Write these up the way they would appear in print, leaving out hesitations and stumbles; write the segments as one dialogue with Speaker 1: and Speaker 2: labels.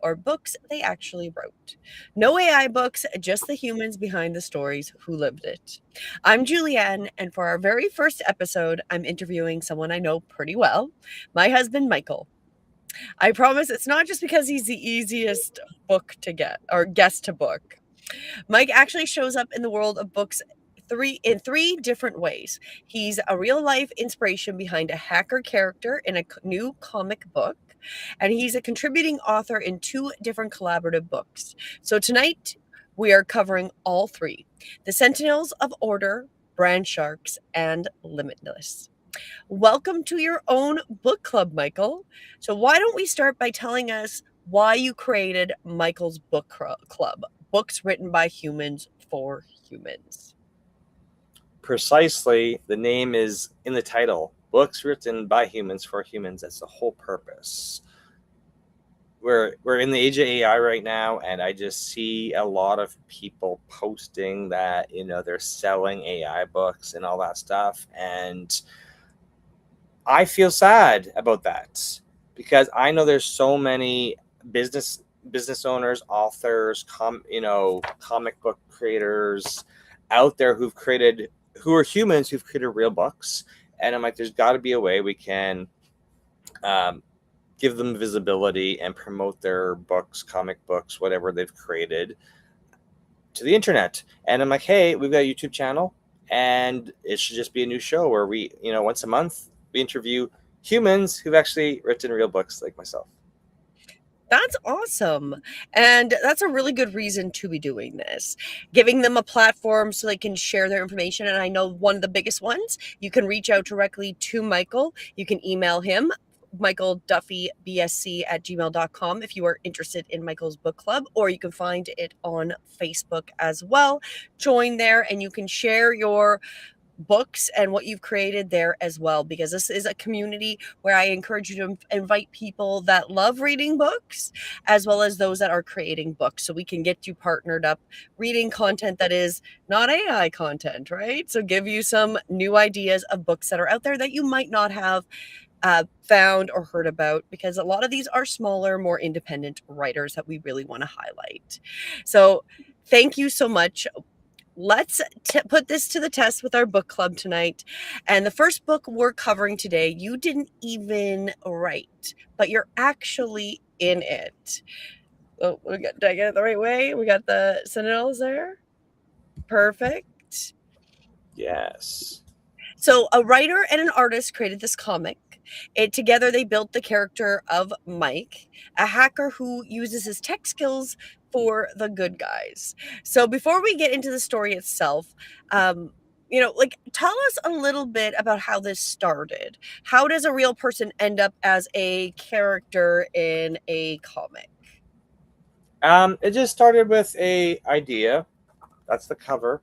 Speaker 1: or books they actually wrote. No AI books, just the humans behind the stories who lived it. I'm Julianne, and for our very first episode, I'm interviewing someone I know pretty well, my husband, Michael. I promise it's not just because he's the easiest book to get or guest to book. Mike actually shows up in the world of books in three different ways. He's a real life inspiration behind a hacker character in a new comic book, and he's a contributing author in two different collaborative books. So tonight we are covering all three: The Sentinels of Order, Brand Sharks, and Limitless. Welcome to your own book club, Michael. So, why don't we start by telling us why you created Michael's book club, books written by humans for humans?
Speaker 2: Precisely, the name is in the title. Books written by humans for humans. That's the whole purpose. We're in the age of AI right now, and I just see a lot of people posting that they're selling AI books and all that stuff, and I feel sad about that because I know there's so many business owners, authors, comic book creators out there who are humans who've created real books, and I'm like, there's got to be a way we can give them visibility and promote their books, comic books, whatever they've created to the internet. And I'm like, hey, we've got a YouTube channel, and it should just be a new show where we, once a month, we interview humans who've actually written real books like myself.
Speaker 1: That's awesome. And that's a really good reason to be doing this, giving them a platform so they can share their information. And I know one of the biggest ones, you can reach out directly to Michael. You can email him, mikeduffybsc@gmail.com, if you are interested in Michael's book club, or you can find it on Facebook as well. Join there and you can share your books and what you've created there as well, because this is a community where I encourage you to invite people that love reading books as well as those that are creating books, so we can get you partnered up reading content that is not AI content, right? So give you some new ideas of books that are out there that you might not have found or heard about, because a lot of these are smaller, more independent writers that we really want to highlight. So thank you so much. Let's put this to the test with our book club tonight. And the first book we're covering today, you didn't even write, but you're actually in it. Oh, did I get it the right way? We got the Sentinels there. Perfect.
Speaker 2: Yes.
Speaker 1: So a writer and an artist created this comic. Together they built the character of Mike, a hacker who uses his tech skills for the good guys. So before we get into the story itself, tell us a little bit about how this started. How does a real person end up as a character in a comic?
Speaker 2: It just started with a idea. That's the cover,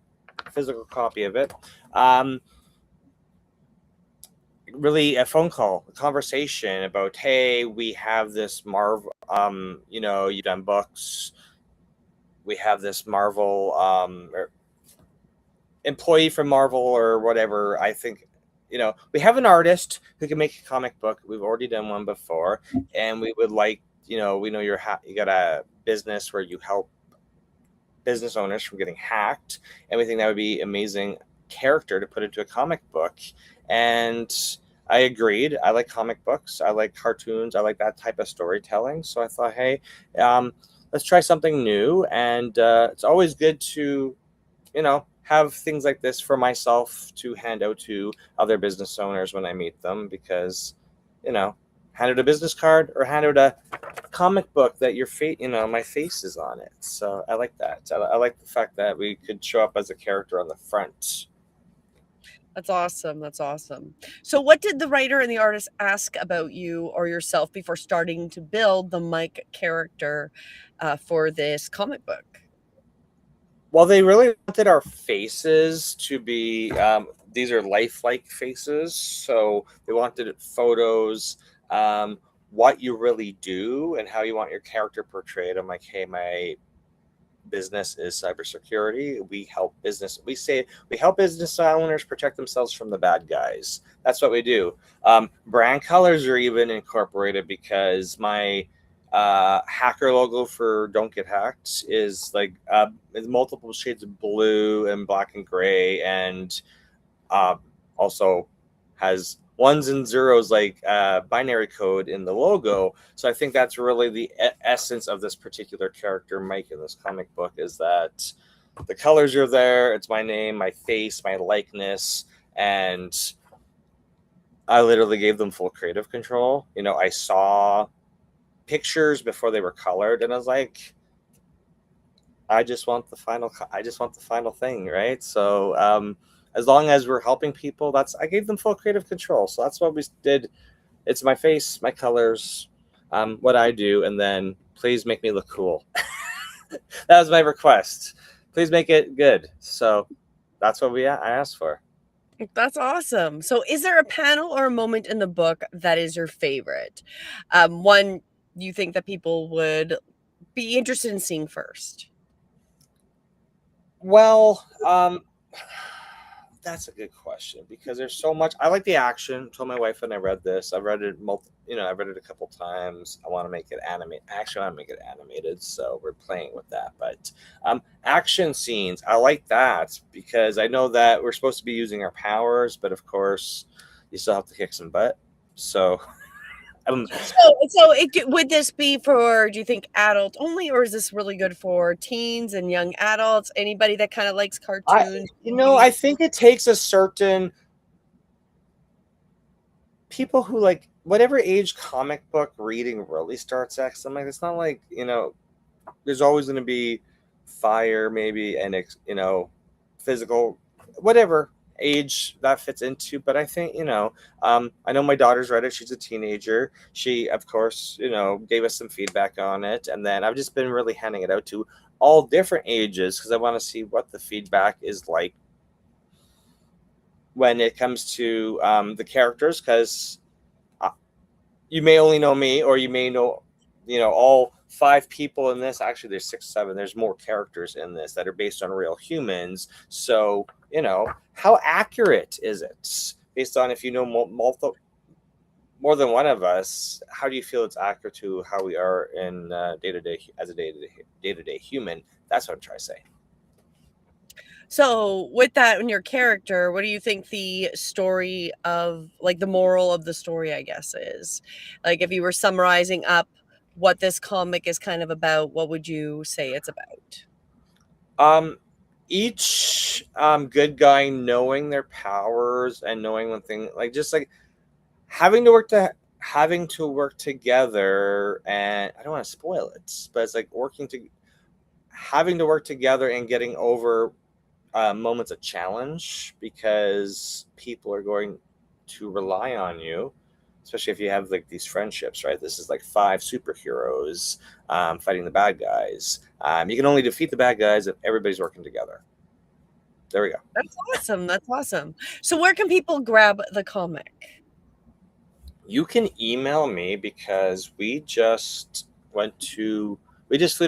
Speaker 2: physical copy of it. Really a phone call, a conversation about, hey, we have this Marvel, you've done books. We have this Marvel employee from Marvel or whatever. I think, we have an artist who can make a comic book. We've already done one before, and we would like, we know you got a business where you help business owners from getting hacked, and we think that would be amazing character to put into a comic book. And I agreed. I like comic books. I like cartoons. I like that type of storytelling. So I thought, hey, let's try something new. And it's always good to, have things like this for myself to hand out to other business owners when I meet them, because, hand out a business card or hand out a comic book that my face is on it. So I like that. I like the fact that we could show up as a character on the front.
Speaker 1: That's awesome. That's awesome. So what did the writer and the artist ask about you or yourself before starting to build the Mike character for this comic book?
Speaker 2: Well, they really wanted our faces to be, these are lifelike faces. So they wanted photos, what you really do and how you want your character portrayed. I'm like, hey, my business is cybersecurity. We help business owners protect themselves from the bad guys. That's what we do. Brand colors are even incorporated because my hacker logo for Don't Get Hacked is like it's multiple shades of blue and black and gray, and uh, also has ones and zeros like binary code in the logo. So I think that's really the essence of this particular character, Mike, in this comic book, is that the colors are there. It's my name, my face, my likeness, and I literally gave them full creative control. You know, I saw pictures before they were colored, and I was like, I just want the final thing, right? So as long as we're helping people, I gave them full creative control. So that's what we did. It's my face, my colors, what I do, and then please make me look cool. That was my request. Please make it good. So that's what I asked for.
Speaker 1: That's awesome. So, is there a panel or a moment in the book that is your favorite? One you think that people would be interested in seeing first?
Speaker 2: Well, that's a good question because there's so much. I like the action. I told my wife when I read this. I've read it I've read it a couple times. I want to make it animate. Actually, I want to make it animated, so we're playing with that. But action scenes, I like that because I know that we're supposed to be using our powers, but of course, you still have to kick some butt. So, um,
Speaker 1: Would this be for, do you think, adult only, or is this really good for teens and young adults? Anybody that kind of likes
Speaker 2: I
Speaker 1: cartoons?
Speaker 2: I think it takes a certain people who like whatever age comic book reading really starts at. I'm like, it's not like there's always going to be fire maybe and physical whatever age that fits into, but I think I know my daughter's read it. She's a teenager. She of course gave us some feedback on it, and then I've just been really handing it out to all different ages because I want to see what the feedback is like when it comes to the characters, because you may only know me, or you may know, all five people in this. Actually, there's 6, 7. There's more characters in this that are based on real humans. So, how accurate is it based on if you know more than one of us? How do you feel it's accurate to how we are in day to day as a day to day human? That's what I'm trying to say.
Speaker 1: So, with that in your character, what do you think the story of, like, the moral of the story, I guess, is? Like, if you were summarizing up what this comic is kind of about, what would you say it's about?
Speaker 2: Each good guy knowing their powers and knowing one thing, like just like having to work together, and I don't want to spoil it, but it's like having to work together and getting over moments of challenge because people are going to rely on you, especially if you have like these friendships, right? This is like 5 superheroes fighting the bad guys. You can only defeat the bad guys if everybody's working together. There we go.
Speaker 1: That's awesome. That's awesome. So, where can people grab the comic?
Speaker 2: You can email me because we just flew to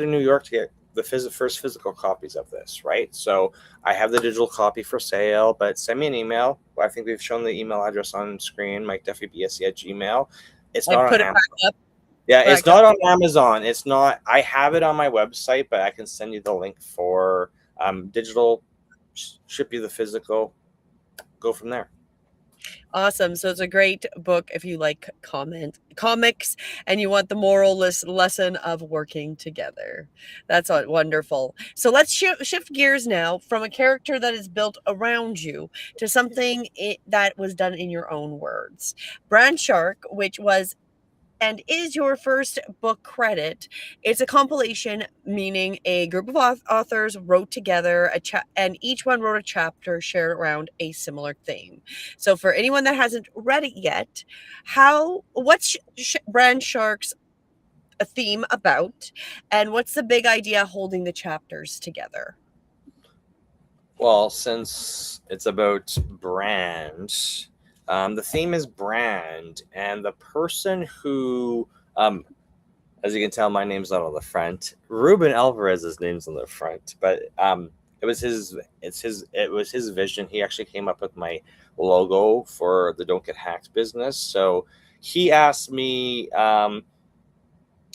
Speaker 2: New York to get the first physical copies of this, right? So I have the digital copy for sale, but send me an email. I think we've shown the email address on screen, mikeduffybsc@gmail. It's
Speaker 1: I
Speaker 2: not on
Speaker 1: put it
Speaker 2: Amazon.
Speaker 1: back up.
Speaker 2: Yeah, it's
Speaker 1: Back up.
Speaker 2: not on Amazon. It's not. I have it on my website, but I can send you the link for digital, ship you the physical, go from there.
Speaker 1: Awesome. So, it's a great book if you like comics and you want the moral lesson of working together. That's wonderful. So, let's shift gears now from a character that is built around you to something that was done in your own words. Brand Shark, which was and is your first book credit. It's a compilation, meaning a group of authors wrote together and each one wrote a chapter shared around a similar theme. So, for anyone that hasn't read it yet, what's Brand Shark's a theme about, and what's the big idea holding the chapters together?
Speaker 2: Well, since it's about brand, the theme is brand, and the person who, as you can tell, my name's not on the front. Ruben Alvarez's name's on the front, but it was his vision. He actually came up with my logo for the Don't Get Hacked business. So he asked me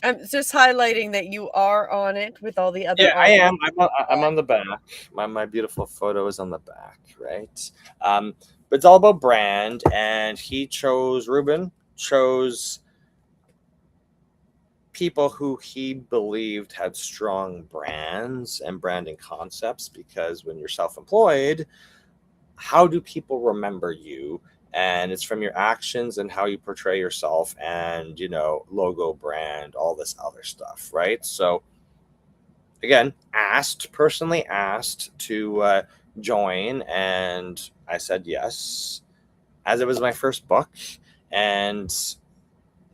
Speaker 1: I'm just highlighting that you are on it with all the other
Speaker 2: Yeah, I
Speaker 1: artwork.
Speaker 2: am. I'm on the back. My beautiful photo is on the back, right? But it's all about brand, and Ruben chose people who he believed had strong brands and branding concepts, because when you're self-employed, how do people remember you? And it's from your actions and how you portray yourself, and logo, brand, all this other stuff, right? So again, personally asked to join, and I said yes, as it was my first book, and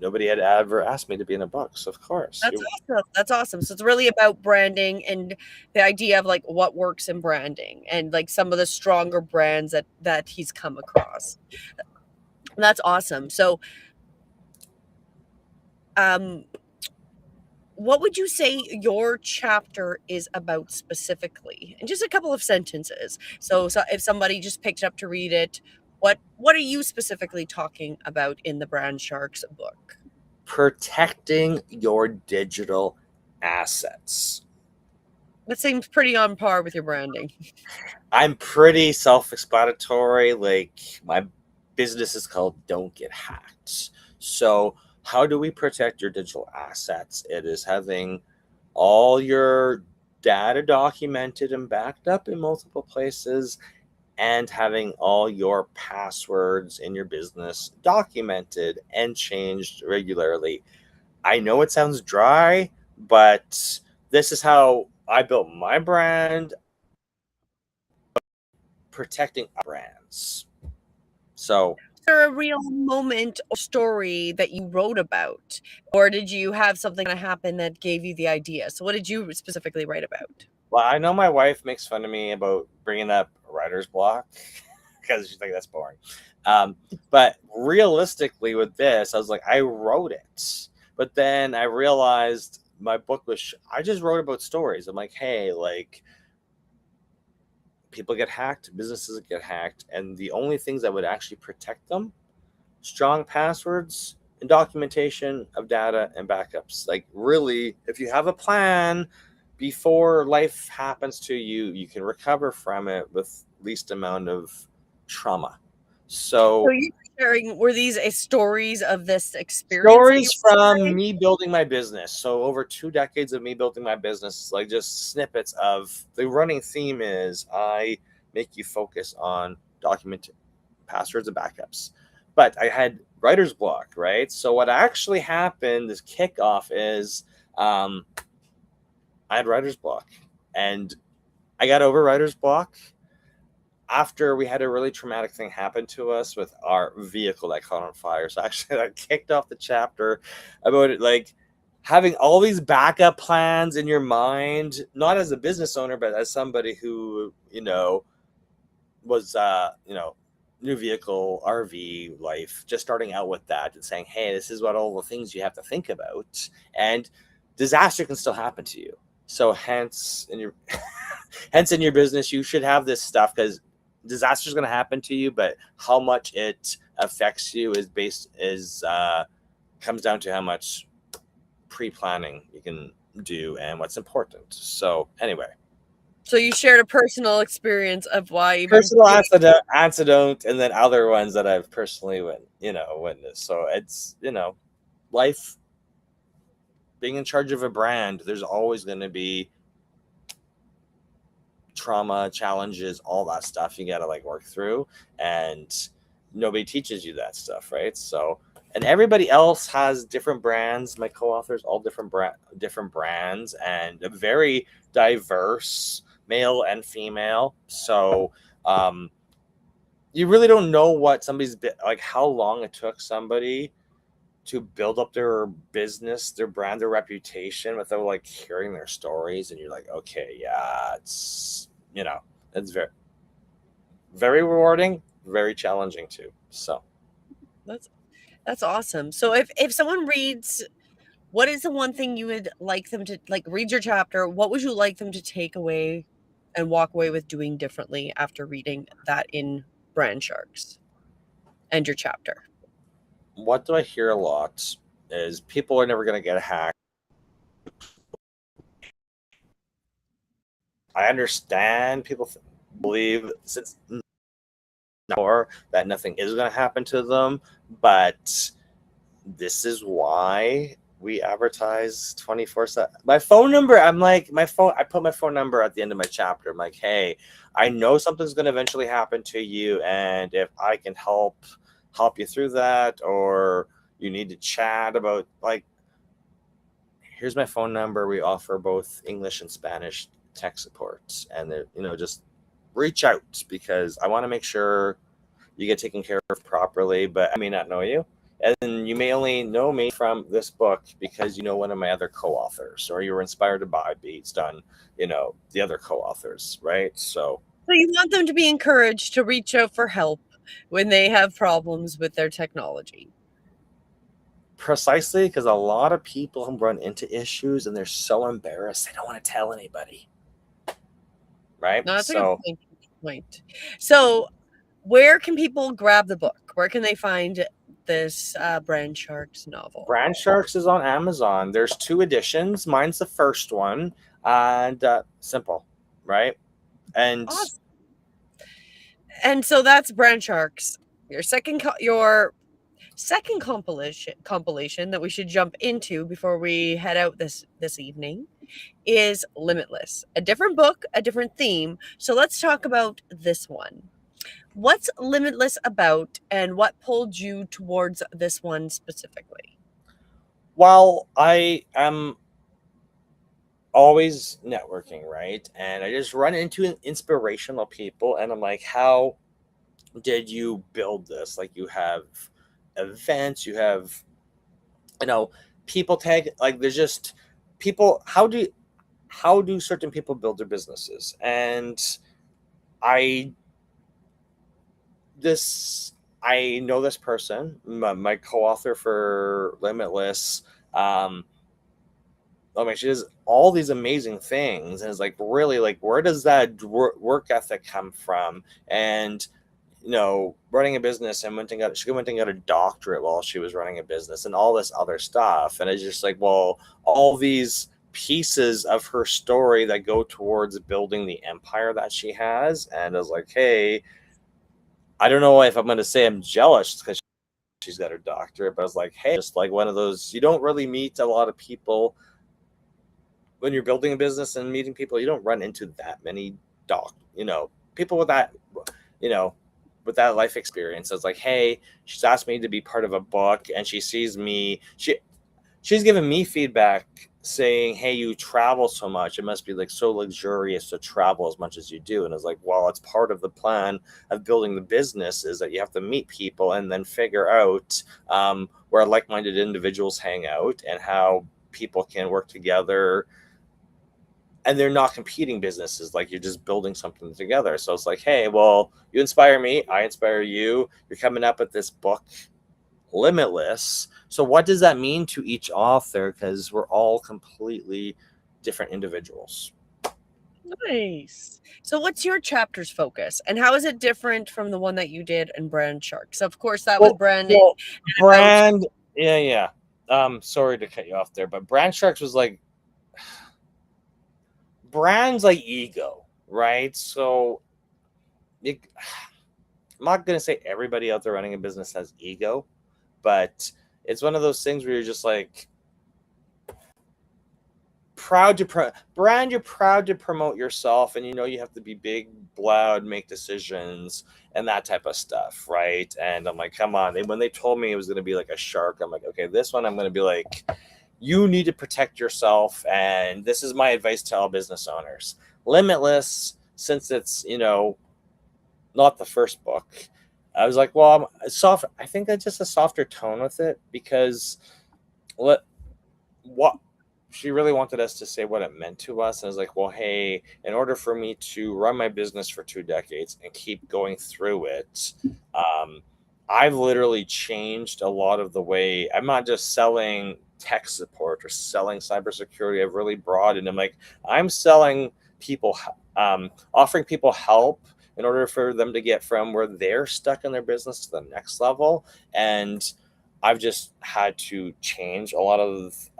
Speaker 2: nobody had ever asked me to be in a book, so of course.
Speaker 1: That's awesome. That's awesome. So it's really about branding and the idea of like what works in branding and like some of the stronger brands that he's come across. That's awesome. So um what would you say your chapter is about specifically? In just a couple of sentences. So if somebody just picked it up to read it, what are you specifically talking about in the Brand Sharks book?
Speaker 2: Protecting your digital assets.
Speaker 1: That seems pretty on par with your branding.
Speaker 2: I'm pretty self-explanatory. Like, my business is called Don't Get Hacked. So how do we protect your digital assets? It is having all your data documented and backed up in multiple places, and having all your passwords in your business documented and changed regularly. I know it sounds dry, but this is how I built my brand, protecting brands. So,
Speaker 1: Is there a real moment or story that you wrote about? Or did you have something that happened that gave you the idea? So what did you specifically write about?
Speaker 2: well, I know my wife makes fun of me about bringing up writer's block because she's like, that's boring. But realistically, with this, I was like, I wrote it. But then I realized my book was, I just wrote about stories. I'm like, hey, like, people get hacked, businesses get hacked, and the only things that would actually protect them: strong passwords and documentation of data and backups. Like, really, if you have a plan before life happens to you, you can recover from it with least amount of trauma.
Speaker 1: So
Speaker 2: So
Speaker 1: you sharing were these stories of this experience that you
Speaker 2: stories
Speaker 1: were
Speaker 2: from
Speaker 1: sharing?
Speaker 2: me building my business. So over 2 decades of me building my business, like just snippets of the running theme is I make you focus on document passwords and backups. But I had writer's block, right? So what actually happened, this kickoff is I had writer's block, and I got over writer's block after we had a really traumatic thing happen to us with our vehicle that caught on fire. So actually, I kicked off the chapter about it, like having all these backup plans in your mind, not as a business owner, but as somebody who, was, new vehicle, RV life, just starting out with that and saying, hey, this is what all the things you have to think about. And disaster can still happen to you. So hence in your hence in your business, you should have this stuff, because disaster is going to happen to you, but how much it affects you comes down to how much pre-planning you can do and what's important. So anyway,
Speaker 1: So you shared a personal experience of why even
Speaker 2: personal antidote, and then other ones that I've personally witnessed. So it's, life, being in charge of a brand, there's always going to be trauma, challenges, all that stuff you got to like work through, and nobody teaches you that stuff, right? So, and everybody else has different brands. My co-authors all different brands, and a very diverse male and female. So you really don't know what somebody's like, how long it took somebody to build up their business, their brand, their reputation, without like hearing their stories. And you're like, okay, yeah, it's very, very rewarding, very challenging too. So
Speaker 1: that's that's awesome. So if someone reads, what is the one thing you would like them to like read your chapter? What would you like them to take away and walk away with doing differently after reading that in Brand Sharks and your chapter?
Speaker 2: what do I hear a lot is people are never going to get hacked. I understand people believe since more that nothing is going to happen to them, but this is why we advertise 24/7. My phone number, I'm like, my phone, I put my phone number at the end of my chapter. I'm like, hey, I know something's going to eventually happen to you, and if I can help you through that, or you need to chat about, like, here's my phone number. We offer both English and Spanish tech support, and just reach out, because I want to make sure you get taken care of properly. But I may not know you, and you may only know me from this book because you know one of my other co-authors, or you were inspired by based on the other co-authors, right? So
Speaker 1: So you want them to be encouraged to reach out for help when they have problems with their technology.
Speaker 2: precisely, because a lot of people run into issues and they're so embarrassed they don't want to tell anybody, right?
Speaker 1: No, that's a good
Speaker 2: So
Speaker 1: point. So where can people grab the book? Where can they find this Brand Sharks novel?
Speaker 2: Brand Sharks is on Amazon. There's 2 editions. Mine's the first one, and simple, right? And
Speaker 1: Awesome. And so that's Brand Sharks. Your second compilation that we should jump into before we head out this evening is Limitless. A different book, a different theme. So let's talk about this one. What's Limitless about, and what pulled you towards this one specifically?
Speaker 2: while I am always networking, right? And I just run into inspirational people, and I'm like, how did you build this? Like, you have events, you have, you know, people tag, like, there's just people. How do certain people build their businesses? And I this I know this person, my co-author for Limitless. Um, I mean, she does all these amazing things, and it's like, really, like, where does that work ethic come from? And running a business, and she went and got a doctorate while she was running a business, and all this other stuff. And it's just like, well, all these pieces of her story that go towards building the empire that she has. And I was like, hey, I don't know if I'm going to say I'm jealous because she's got her doctorate, but I was like, hey, just like one of those, you don't really meet a lot of people when you're building a business, and meeting people, you don't run into that many people with that, you know, with that life experience. I was like, hey, she's asked me to be part of a book, and she sees me. She's given me feedback saying, hey, you travel so much. It must be like so luxurious to travel as much as you do. And I was like, well, it's part of the plan of building the business, is that you have to meet people and then figure out where like-minded individuals hang out, and how people can work together, and they're not competing businesses, like, you're just building something together. So it's like, hey, well, you inspire me, I inspire you, you're coming up with this book, Limitless. So what does that mean to each author? Because we're all completely different individuals.
Speaker 1: Nice. So what's your chapter's focus, and how is it different from the one that you did in Brand Sharks? Of course, that was branding
Speaker 2: Well,
Speaker 1: about.
Speaker 2: brand, yeah. Sorry to cut you off there, but Brand Sharks was like, brand's like ego, right? So it, I'm not going to say everybody out there running a business has ego, but it's one of those things where you're just like, brand, you're proud to promote yourself, and you have to be big, loud, make decisions, and that type of stuff, right? And I'm like, come on. When they told me it was going to be like a shark, I'm like, okay, this one I'm going to be like, you need to protect yourself, and this is my advice to all business owners. Limitless, since it's not the first book, I was like, well, I'm soft. I think that's just a softer tone with it, because what she really wanted us to say what it meant to us. And I was like, well, hey, in order for me to run my business for 2 decades and keep going through it, I've literally changed a lot of the way. I'm not just selling tech support or selling cybersecurity. I've really broadened. I'm selling people, offering people help in order for them to get from where they're stuck in their business to the next level. And I've just had to change a lot of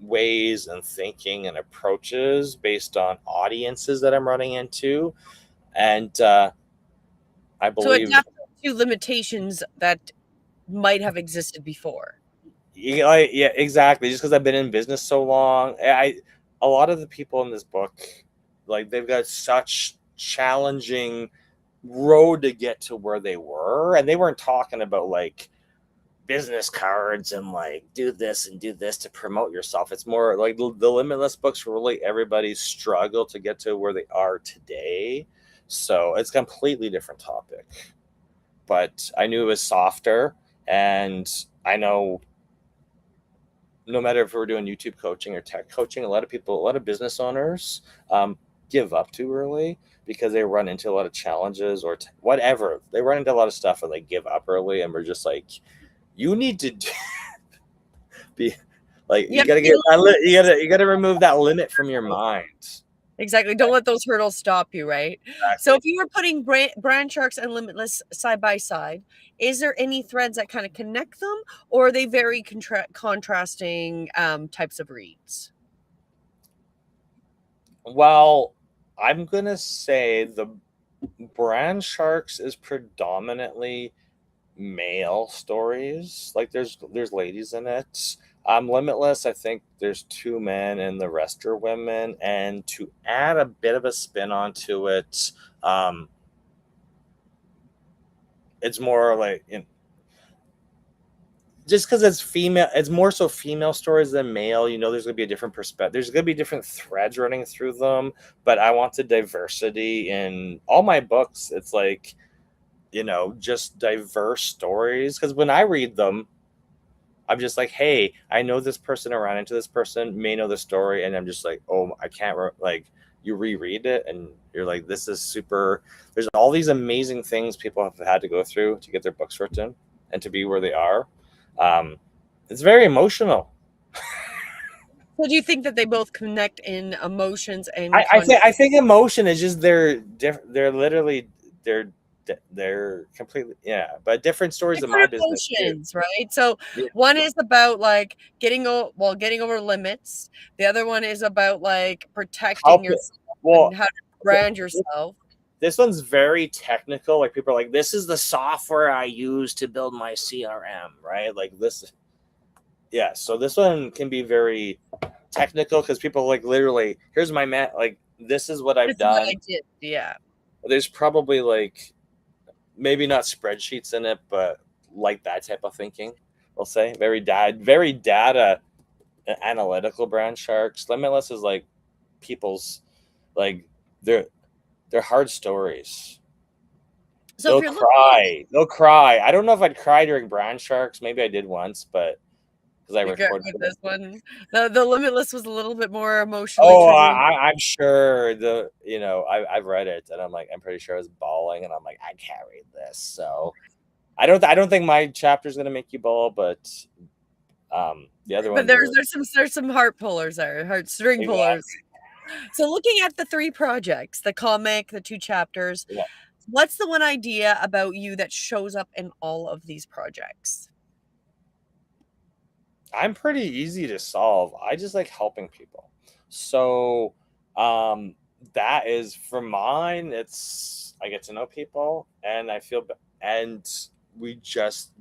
Speaker 2: ways and thinking and approaches based on audiences that I'm running into. And I
Speaker 1: So
Speaker 2: believe,
Speaker 1: adapt to limitations that might have existed before.
Speaker 2: yeah, yeah, exactly. Just because I've been in business so long, a lot of the people in this book, like they've got such challenging road to get to where they were, and they weren't talking about like business cards and like do this and do this to promote yourself. It's more like the Limitless books were really everybody's struggle to get to where they are today. So it's a completely different topic. But I knew it was softer, and I know no matter if we're doing YouTube coaching or tech coaching, a lot of people, a lot of business owners give up too early because they run into a lot of challenges or whatever. They run into a lot of stuff and they give up early, and we're just like, you need to be like,
Speaker 1: You
Speaker 2: you
Speaker 1: have to
Speaker 2: gotta
Speaker 1: be
Speaker 2: get that you gotta remove that limit from your mind.
Speaker 1: exactly. Don't let those hurdles stop you, right? So
Speaker 2: Exactly.
Speaker 1: if you were putting Brand Sharks and Limitless side by side, is there any threads that kind of connect them, or are they very contrasting types of reads?
Speaker 2: Well, I'm gonna say the Brand Sharks is predominantly male stories. Like there's ladies in it. Limitless, I think there's two men and the rest are women. And to add a bit of a spin onto it, um, it's more like, just because it's female, it's more so female stories than male. You know, there's gonna be a different perspective. There's gonna be different threads running through them. But I want the diversity in all my books. It's like, just diverse stories. Because when I read them, I'm just like, hey, I know this person, or ran into this person, may know the story, and I'm just like, oh, I can't like. You reread it, and you're like, this is super. There's all these amazing things people have had to go through to get their books written and to be where they are. Um, it's very emotional.
Speaker 1: So do you think that they both connect in emotions and
Speaker 2: I think emotion is just they're literally they're they're completely, yeah, but different stories in my
Speaker 1: different
Speaker 2: business too.
Speaker 1: emotions, right? So
Speaker 2: Yeah.
Speaker 1: one is about like getting over limits. The other one is about like protecting
Speaker 2: Help it.
Speaker 1: yourself and
Speaker 2: Well,
Speaker 1: how to brand yourself.
Speaker 2: this one's very technical. Like people are like, this is the software I use to build my CRM, right? Like this, yeah. So this one can be very technical because people like literally, here's my like this is what I've
Speaker 1: This is what
Speaker 2: done.
Speaker 1: I did. Yeah.
Speaker 2: There's probably like maybe not spreadsheets in it, but like that type of thinking. We'll say very data analytical. Brand Sharks. Limitless is like people's like they're hard stories.
Speaker 1: So if
Speaker 2: They'll
Speaker 1: you're looking
Speaker 2: cry. They'll cry. I don't know if I'd cry during Brand Sharks. Maybe I did once, but because I
Speaker 1: you're good
Speaker 2: recorded
Speaker 1: with
Speaker 2: it.
Speaker 1: this one, the Limitless was a little bit more emotionally
Speaker 2: Oh,
Speaker 1: triggering.
Speaker 2: I'm sure I've read it, and I'm pretty sure I was bawling, and I'm like, I can't read this. So I don't think my chapter is gonna make you bawl, but the other
Speaker 1: But
Speaker 2: ones are
Speaker 1: there's some heart pullers there, heart string pullers.
Speaker 2: exactly.
Speaker 1: So looking at the three projects, the comic, the two chapters,
Speaker 2: Yeah.
Speaker 1: what's the one idea about you that shows up in all of these projects?
Speaker 2: I'm pretty easy to solve. I just like helping people. So um that is for mine. It's I get to know people, and and we just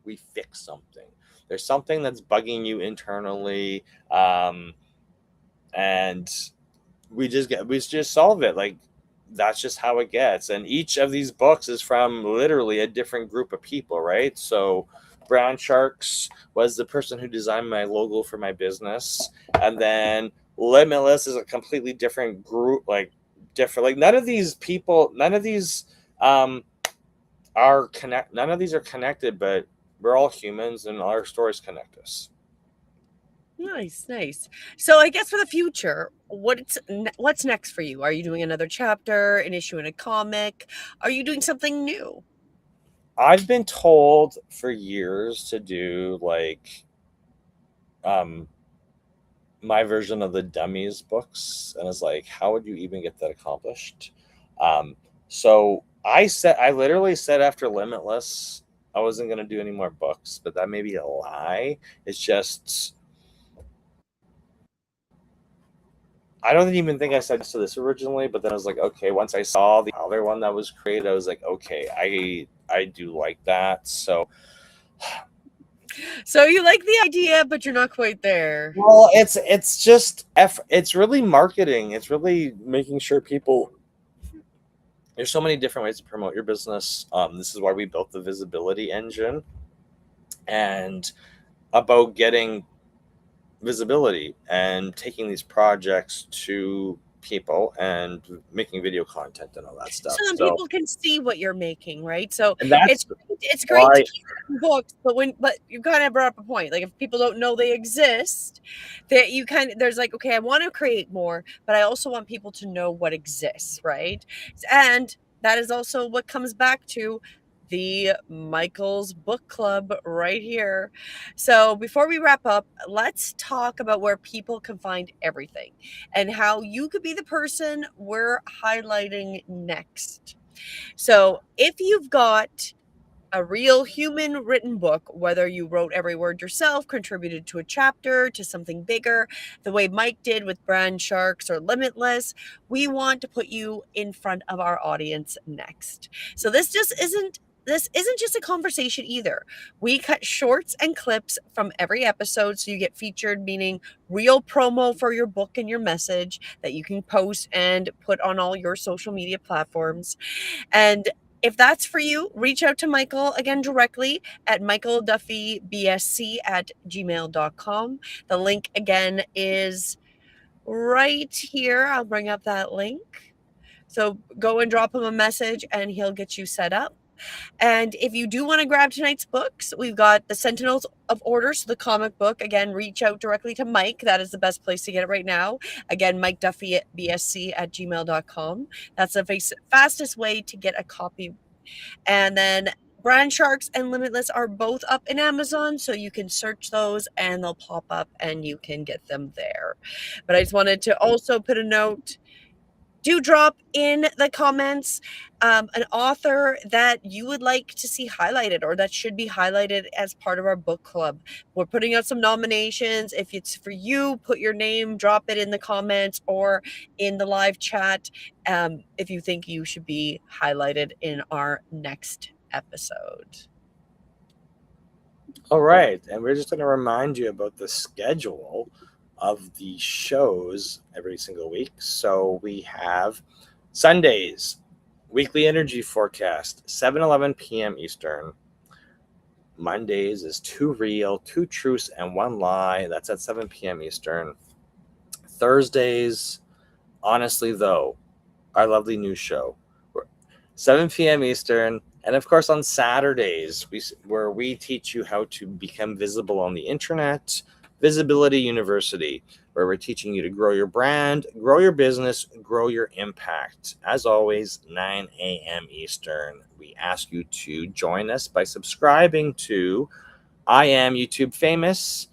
Speaker 2: we fix something. There's something that's bugging you internally, and we just solve it. Like that's just how it gets. And each of these books is from literally a different group of people, right? So Brown Sharks was the person who designed my logo for my business, and then Limitless is a completely different group, like different. Like none of these um none of these are connected, but we're all humans, and our stories connect us.
Speaker 1: Nice, nice. So I guess for the future, what's next for you? Are you doing another chapter, an issue in a comic? Are you doing something new?
Speaker 2: I've been told for years to do like um my version of the dummies books, and it's like, how would you even get that accomplished? So I literally said after Limitless I wasn't going to do any more books, but that may be a lie. It's just I don't even think I said yes to this originally, but then I was like, okay. Once I saw the other one that was created, I was like, okay, I do like that. So,
Speaker 1: So you like the idea, but you're not quite there.
Speaker 2: well, it's just it's really marketing. It's really making sure people. There's so many different ways to promote your business. This is why we built the visibility engine, and about getting visibility and taking these projects to people and making video content and all that
Speaker 1: So
Speaker 2: stuff.
Speaker 1: then
Speaker 2: So,
Speaker 1: people can see what you're making, right? So
Speaker 2: and that's
Speaker 1: it's great to
Speaker 2: why.
Speaker 1: keep it in books, but you kind of brought up a point. Like if people don't know they exist, that you kind of there's like, okay, I want to create more, but I also want people to know what exists, right? And that is also what comes back to the Michael's Book Club right here. So before we wrap up, let's talk about where people can find everything and how you could be the person we're highlighting next. So, if you've got a real human written book, whether you wrote every word yourself, contributed to a chapter, to something bigger, the way Mike did with Brand Sharks or Limitless, we want to put you in front of our audience next. So this isn't just a conversation either. We cut shorts and clips from every episode so you get featured, meaning real promo for your book and your message that you can post and put on all your social media platforms. And if that's for you, reach out to Michael again directly at mikeduffybsc at gmail.com. The link again is right here. I'll bring up that link. So go and drop him a message and he'll get you set up. And if you do want to grab tonight's books, we've got the Sentinels of Order, so the comic book. Again, reach out directly to Mike. That is the best place to get it right now. Again, mikeduffybsc at gmail.com. That's the fastest way to get a copy. And then Brand Sharks and Limitless are both up in Amazon, so you can search those and they'll pop up and you can get them there. But I just wanted to also put a note, do drop in the comments an author that you would like to see highlighted or that should be highlighted as part of our book club. We're putting out some nominations. If it's for you, put your name, drop it in the comments or in the live chat if you think you should be highlighted in our next episode.
Speaker 2: All right, and we're just going to remind you about the schedule of the shows every single week. So we have Sundays, weekly energy forecast, 7:11 p.m. Eastern. Mondays is Two Real, Two Truths, and One Lie. That's at 7 p.m. Eastern. Thursdays, Honestly Though, our lovely news show, 7 p.m. Eastern. And of course, on Saturdays, where we teach you how to become visible on the internet, Visibility University, where we're teaching you to grow your brand, grow your business, grow your impact. As always, 9 a.m. Eastern. We ask you to join us by subscribing to I Am YouTube Famous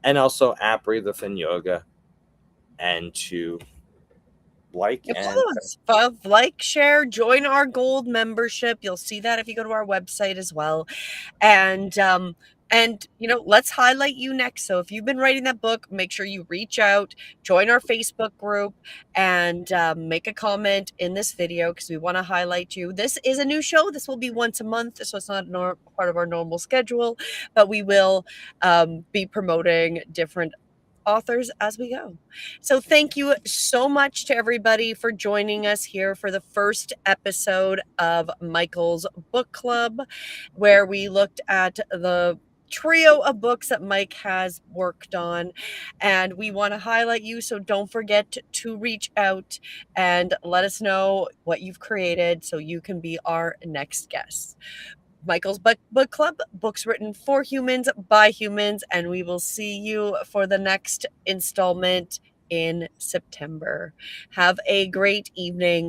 Speaker 2: and also at Breathe Within Yoga, and to like and
Speaker 1: Like, share, join our gold membership. You'll see that if you go to our website as well. And let's highlight you next. So if you've been writing that book, make sure you reach out, join our Facebook group, and make a comment in this video because we want to highlight you. This is a new show. This will be once a month, so it's not part of our normal schedule, but we will be promoting different authors as we go. So thank you so much to everybody for joining us here for the first episode of Michael's Book Club, where we looked at the trio of books that Mike has worked on, and we want to highlight you, so don't forget to reach out and let us know what you've created so you can be our next guest. Michael's Book Club, books written for humans by humans, and we will see you for the next installment in September. Have a great evening.